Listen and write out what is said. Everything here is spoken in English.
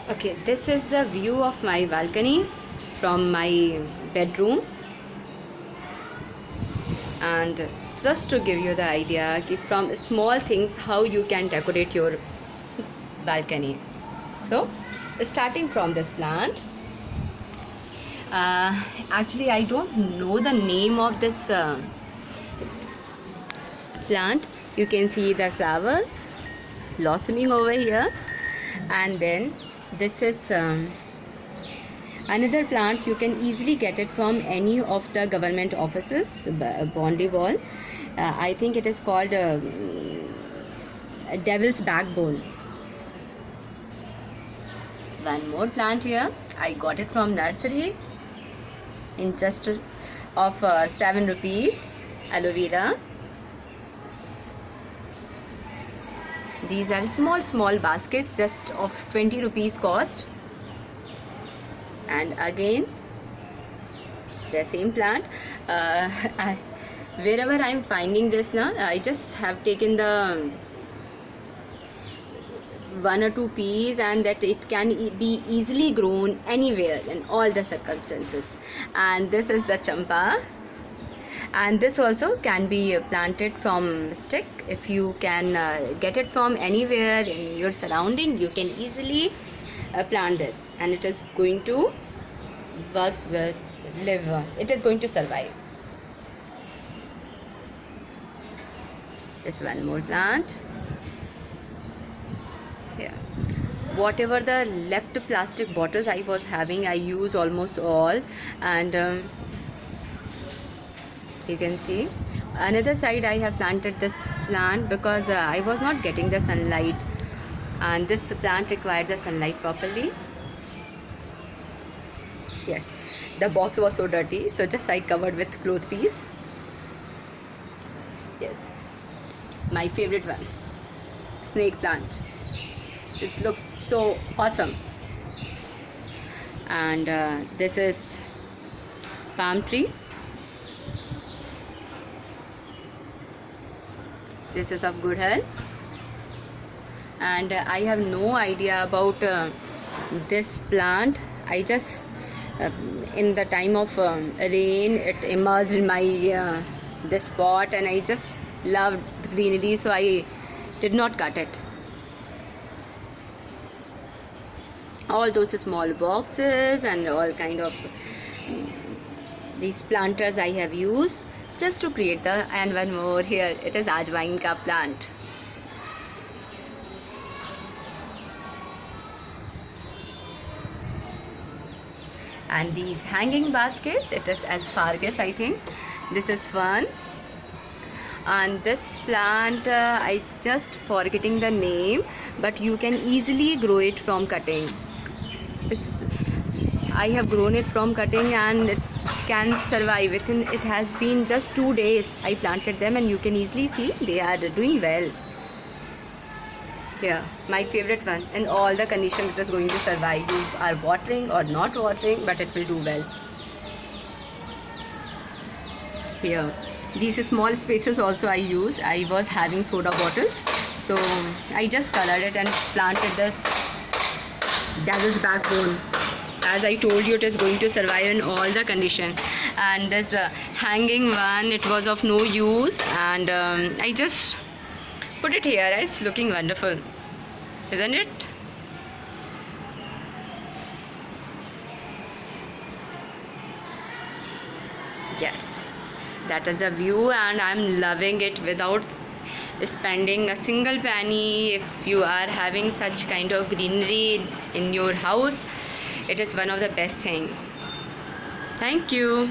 Okay, this is the view of my balcony from my bedroom, and just to give you the idea from small things how you can decorate your balcony. So starting from this plant, actually I don't know the name of this plant. You can see the flowers blossoming over here, and then this is another plant. You can easily get it from any of the government offices. Boundary wall, I think it is called devil's backbone. One more plant here, I got it from nursery in just of 7 rupees, aloe vera. These are small baskets, just of 20 rupees cost. And again the same plant. Wherever I am finding this now, I just have taken the 1 or 2 peas, and that it can be easily grown anywhere in all the circumstances. And this is the champa, and this also can be planted from stick. If you can get it from anywhere in your surrounding, you can easily plant this, and it is going to work well, it is going to survive. This one more plant here. Whatever the left plastic bottles I was having, I use almost all. And you can see another side I have planted this plant because I was not getting the sunlight, and this plant required the sunlight properly. Yes, the box was so dirty, so just I covered with cloth piece. Yes, my favorite one, snake plant. It looks so awesome. And this is palm tree. This is of good health, and I have no idea about this plant. I just in the time of rain, it emerged in my this pot, and I just loved the greenery, so I did not cut it. All those small boxes and all kind of these planters I have used just to create the. And one more here, it is ajwain ka plant. And these hanging baskets, it is asparagus, I think. This is fun. And this plant, I just forgetting the name, but you can easily grow it from cutting. I have grown it from cutting, and it can survive within. It has been just 2 days I planted them, and you can easily see they are doing well. Yeah, my favorite one. In all the conditions, it is going to survive. You are watering or not watering, but it will do well. Here, these small spaces also I used. I was having soda bottles, so I just colored it and planted this devil's backbone. As I told you, it is going to survive in all the conditions. And this hanging one, it was of no use, and I just put it here. It's looking wonderful, isn't it? Yes, that is a view, and I'm loving it without spending a single penny. If you are having such kind of greenery in your house, it is one of the best thing. Thank you.